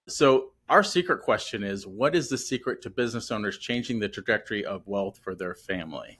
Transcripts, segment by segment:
So, our secret question is, what is the secret to business owners changing the trajectory of wealth for their family?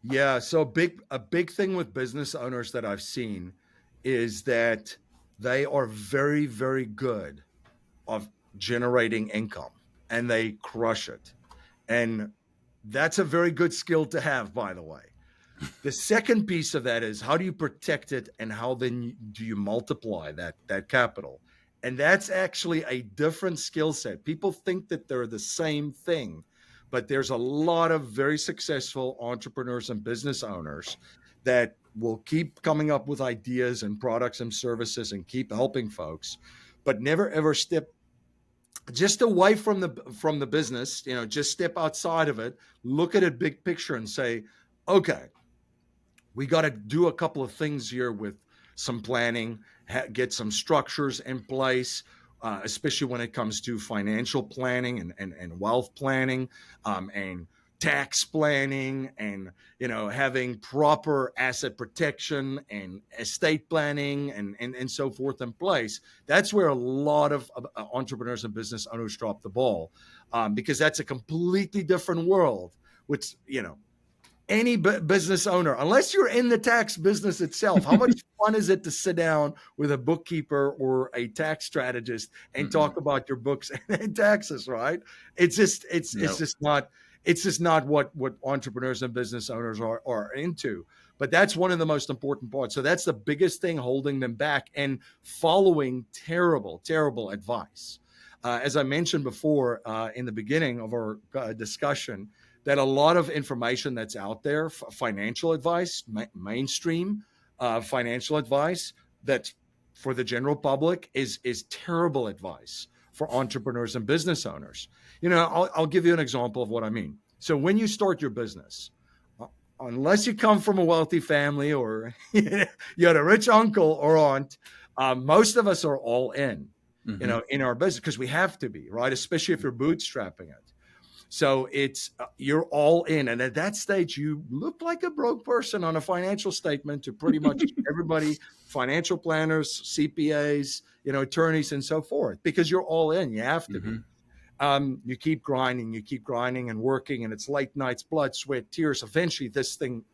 Yeah, so a big thing with business owners that I've seen is that they are very, very good of generating income and they crush it. And that's a very good skill to have, by the way. The second piece of that is how do you protect it and how then do you multiply that capital? And that's actually a different skill set. People think that they're the same thing, but there's a lot of very successful entrepreneurs and business owners that will keep coming up with ideas and products and services and keep helping folks, but never ever step just away from the business, just step outside of it, look at it big picture and say, okay, we got to do a couple of things here with some planning, get some structures in place, especially when it comes to financial planning and wealth planning, and tax planning, and having proper asset protection and estate planning and so forth in place. That's where a lot of entrepreneurs and business owners drop the ball, because that's a completely different world, which any business owner, unless you're in the tax business itself, how much fun is it to sit down with a bookkeeper or a tax strategist and Mm-mm. talk about your books and taxes, right? It's Nope. just not what entrepreneurs and business owners are into. But that's one of the most important parts. So that's the biggest thing holding them back and following terrible, terrible advice. As I mentioned before in the beginning of our discussion, that a lot of information that's out there, financial advice, mainstream financial advice, that's for the general public is terrible advice for entrepreneurs and business owners. I'll give you an example of what I mean. So when you start your business, unless you come from a wealthy family or you had a rich uncle or aunt, most of us are all in, Mm-hmm. in our business because we have to be, right? Especially if you're bootstrapping it. So it's you're all in, and at that stage, you look like a broke person on a financial statement to pretty much everybody, financial planners, CPAs, attorneys, and so forth, because you're all in. You have to Mm-hmm. be. You keep grinding and working, and it's late nights, blood, sweat, tears. Eventually, this thing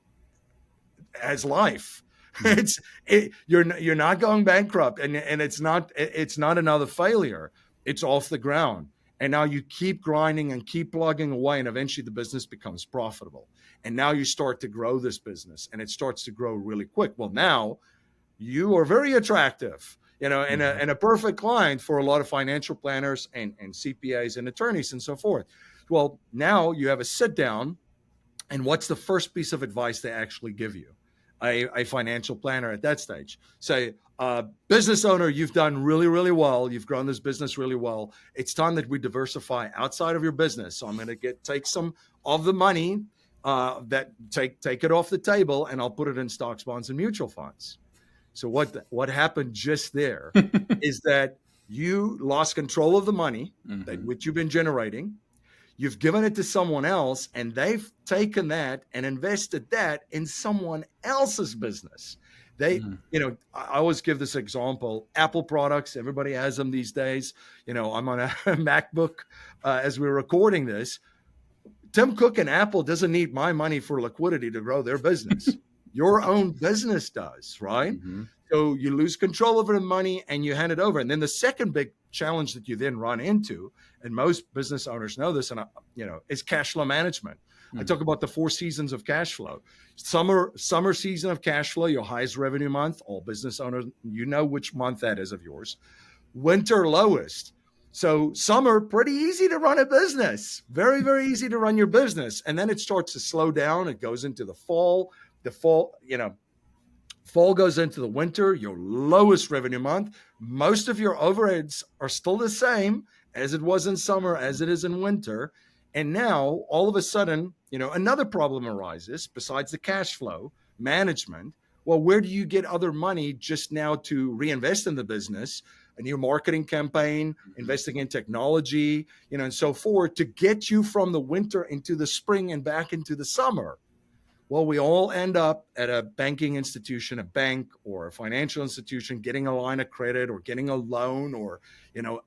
has life. Mm-hmm. You're not going bankrupt, and it's not another failure. It's off the ground, and now you keep grinding and keep plugging away, and eventually the business becomes profitable. And now you start to grow this business, and it starts to grow really quick. Well, now you are very attractive, and Mm-hmm. a perfect client for a lot of financial planners and CPAs and attorneys and so forth. Well, now you have a sit down, and what's the first piece of advice they actually give you? A financial planner at that stage. Say, business owner, you've done really, really well. You've grown this business really well. It's time that we diversify outside of your business. So I'm going to take some of the money that take it off the table, and I'll put it in stocks, bonds, and mutual funds. So what happened just there is that you lost control of the money that Mm-hmm. which you've been generating. You've given it to someone else, and they've taken that and invested that in someone else's business. I always give this example: Apple products. Everybody has them these days. I'm on a MacBook as we're recording this. Tim Cook and Apple doesn't need my money for liquidity to grow their business. Your own business does, right? Mm-hmm. So you lose control over the money and you hand it over. And then the second big challenge that you then run into, and most business owners know this, and is cash flow management. I Mm-hmm. talk about the 4 seasons of cash flow. Summer season of cash flow, your highest revenue month. All business owners, you know which month that is of yours. Winter lowest. So summer, pretty easy to run a business. Very, very easy to run your business. And then it starts to slow down. It goes into the fall. Fall goes into the winter, your lowest revenue month. Most of your overheads are still the same as it was in summer, as it is in winter. And now all of a sudden, another problem arises besides the cash flow management. Well, where do you get other money just now to reinvest in the business? A new marketing campaign, Mm-hmm. investing in technology, and so forth to get you from the winter into the spring and back into the summer. Well, we all end up at a banking institution, a bank or a financial institution, getting a line of credit or getting a loan or,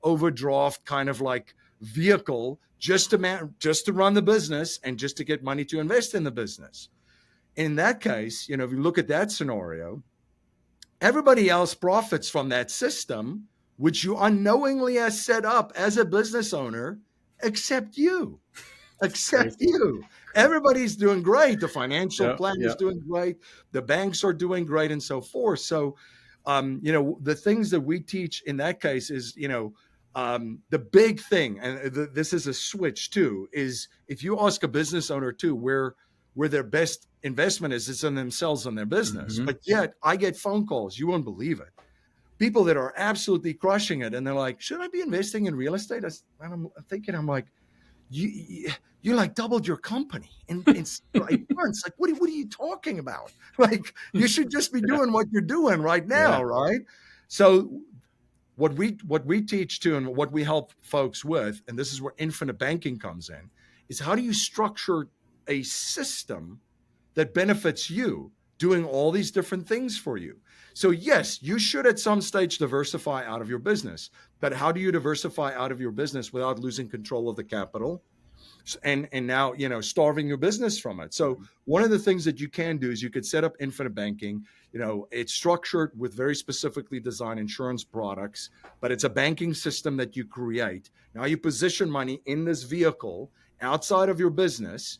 overdraft kind of like vehicle just to run the business and just to get money to invest in the business. In that case, if you look at that scenario, everybody else profits from that system, which you unknowingly has set up as a business owner, except you. It's Except crazy. you. Everybody's doing great. The financial Yeah, plan yeah. is doing great. The banks are doing great, and so forth. So, the things that we teach in that case is, the big thing, and this is a switch too, is if you ask a business owner too, where their best investment is, it's in themselves and their business. Hmm. But yet, I get phone calls. You won't believe it. People that are absolutely crushing it, and they're like, "Should I be investing in real estate?" And I'm thinking, I'm like, you like doubled your company in like months. Like, what are you talking about? Like, you should just be Yeah, doing what you're doing right yeah. now, right? So what we teach too, and what we help folks with, and this is where infinite banking comes in, is how do you structure a system that benefits you, doing all these different things for you. So yes, you should at some stage diversify out of your business, but how do you diversify out of your business without losing control of the capital and now starving your business from it? So one of the things that you can do is you could set up infinite banking. It's structured with very specifically designed insurance products, but it's a banking system that you create. Now you position money in this vehicle outside of your business.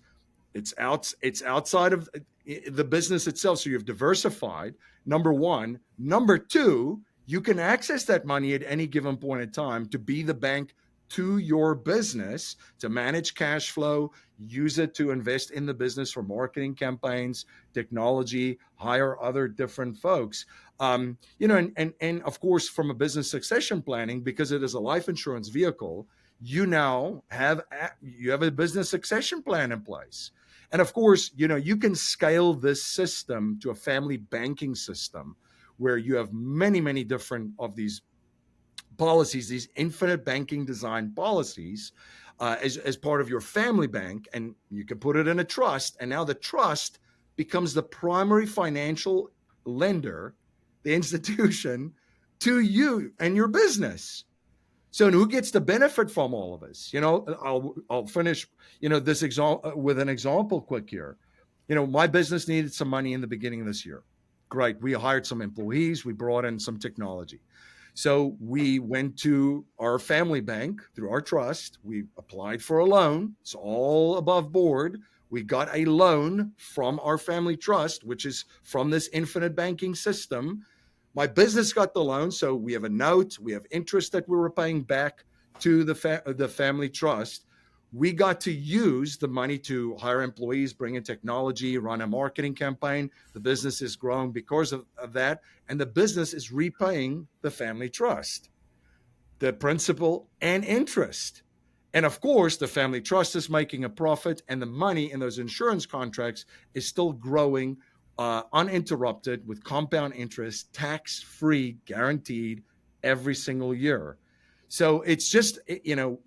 It's outside of the business itself, so you've diversified. Number one. Number two, you can access that money at any given point in time to be the bank to your business, to manage cash flow, use it to invest in the business for marketing campaigns, technology, hire other different folks. And of course, from a business succession planning, because it is a life insurance vehicle, you now have a business succession plan in place. And of course, you can scale this system to a family banking system where you have many, many different of these policies, these infinite banking design policies, as part of your family bank. And you can put it in a trust. And now the trust becomes the primary financial lender, the institution, to you and your business. So, and who gets to benefit from all of this? I'll finish, this example with an example quick here. My business needed some money in the beginning of this year. Great. We hired some employees. We brought in some technology. So we went to our family bank through our trust. We applied for a loan. It's all above board. We got a loan from our family trust, which is from this infinite banking system. My business got the loan, so we have a note, we have interest that we were paying back to the family trust. We got to use the money to hire employees, bring in technology, run a marketing campaign. The business is growing because of that, and the business is repaying the family trust, the principal and interest. And of course, the family trust is making a profit, and the money in those insurance contracts is still growing uninterrupted with compound interest, tax free, guaranteed every single year. So it's just,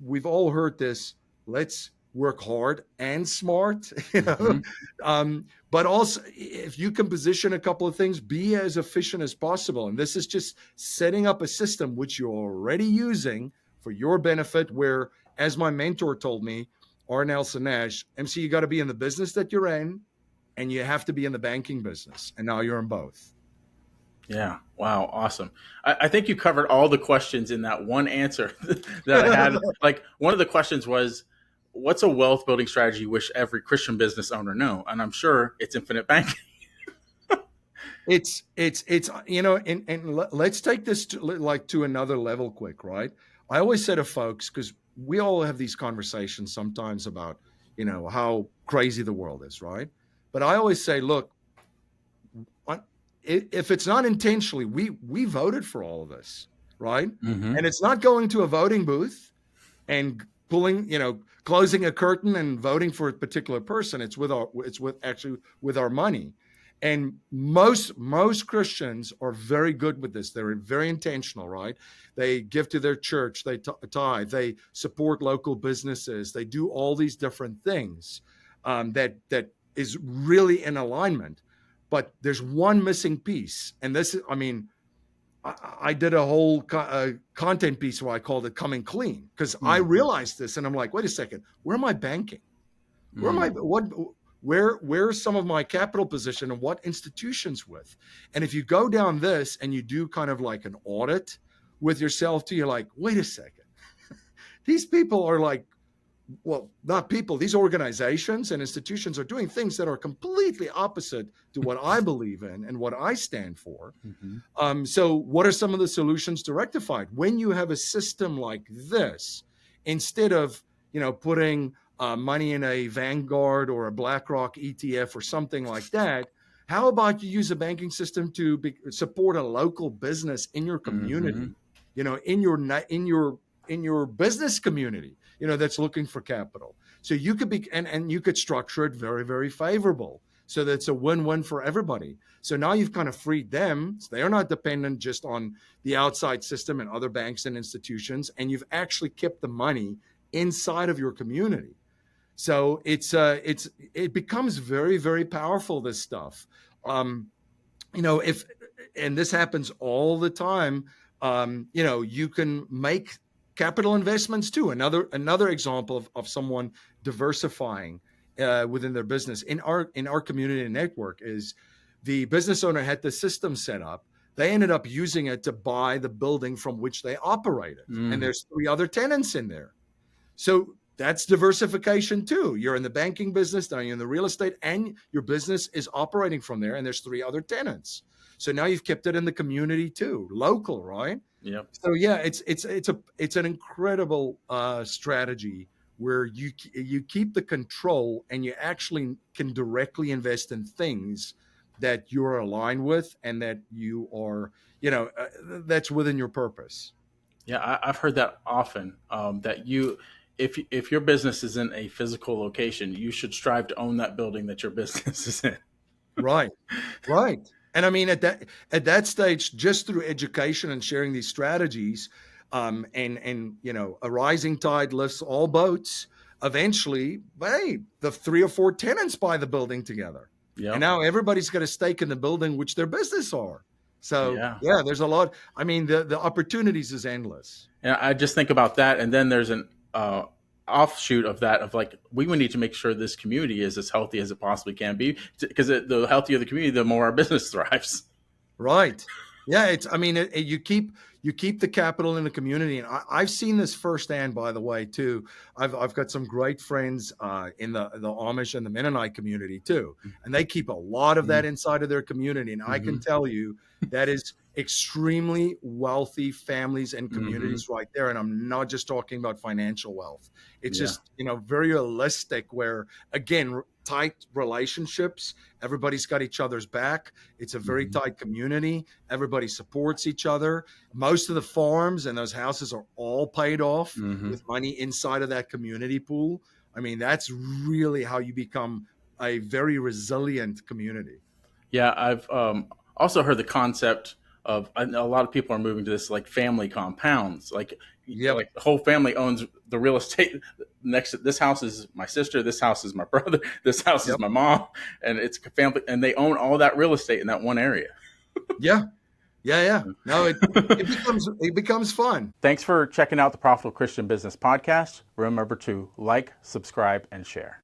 we've all heard this: let's work hard and smart, Hmm. but also, if you can position a couple of things, be as efficient as possible. And this is just setting up a system which you're already using for your benefit, where, as my mentor told me, R. Nelson Nash, MC, you got to be in the business that you're in, and you have to be in the banking business. And now you're in both. Yeah. Wow. Awesome. I think you covered all the questions in that one answer that I had. Like, one of the questions was, what's a wealth building strategy you wish every Christian business owner know? And I'm sure it's infinite banking. It's and let's take this to another level quick, right? I always say to folks, because we all have these conversations sometimes about how crazy the world is, right? But I always say, look, if it's not intentionally, we voted for all of this, right? Hmm. And it's not going to a voting booth and closing a curtain and voting for a particular person. It's with our money. And most Christians are very good with this. They're very intentional, right? They give to their church, they tithe, they support local businesses, they do all these different things, that is really in alignment. But there's one missing piece, and this is, I mean, I did a whole content piece where I called it "Coming Clean" because I Mm-hmm. realized this, and I'm like, wait a second, where am I banking? Where am I? What? Where's some of my capital position and what institutions with? And if you go down this and you do kind of like an audit with yourself, too, you're like, wait a second, these people are like, well, not people, these organizations and institutions are doing things that are completely opposite to what I believe in and what I stand for. Mm-hmm. So, what are some of the solutions to rectify it? When you have a system like this, instead of putting money in a Vanguard or a BlackRock ETF or something like that, how about you use a banking system to support a local business in your Mm-hmm. community? In your business community, that's looking for capital. So you could be and you could structure it very, very favorable so that it's a win-win for everybody. So now you've kind of freed them. So they are not dependent just on the outside system and other banks and institutions, and you've actually kept the money inside of your community. So it becomes very, very powerful, this stuff. Um, if and this happens all the time, you can make capital investments too. Another example of someone diversifying within their business in our community network is the business owner had the system set up. They ended up using it to buy the building from which they operated, and Mm. there's 3 other tenants in there. So that's diversification too. You're in the banking business, now you're in the real estate, and your business is operating from there, and there's 3 other tenants. So now you've kept it in the community too, local, right? Yep. So yeah, it's an incredible strategy where you keep the control and you actually can directly invest in things that you're aligned with and that you are, that's within your purpose. Yeah, I've heard that often. That if your business is in a physical location, you should strive to own that building that your business is in. Right. Right. And I mean, at that stage, just through education and sharing these strategies, and a rising tide lifts all boats. Eventually, hey, the 3 or 4 tenants buy the building together, and Yep. now everybody's got a stake in the building which their business are. So Yeah. yeah, there's a lot. I mean, the opportunities is endless. And I just think about that, and then there's an offshoot of that of like we would need to make sure this community is as healthy as it possibly can be because the healthier the community, the more our business thrives. Right. Yeah. I mean, you keep the capital in the community, and I've seen this firsthand. By the way, too, I've got some great friends in the Amish and the Mennonite community too, and they keep a lot of that inside of their community. And I can Mm-hmm. tell you that is extremely wealthy families and Mm-hmm. communities right there. And I'm not just talking about financial wealth. It's Yeah. just very realistic. Where again, tight relationships. Everybody's got each other's back. It's a very Mm-hmm. tight community. Everybody supports each other. Most of the farms and those houses are all paid off Mm-hmm. with money inside of that community pool. I mean, that's really how you become a very resilient community. Yeah, I've also heard the concept of I know a lot of people are moving to this like family compounds. Yep. Like the whole family owns the real estate next to this house is my sister, this house is my brother, this house is Yep. my mom, and it's a family, and they own all that real estate in that one area. Yeah. Yeah. Yeah. No, it becomes fun. Thanks for checking out the Profitable Christian Business Podcast. Remember to like, subscribe, and share.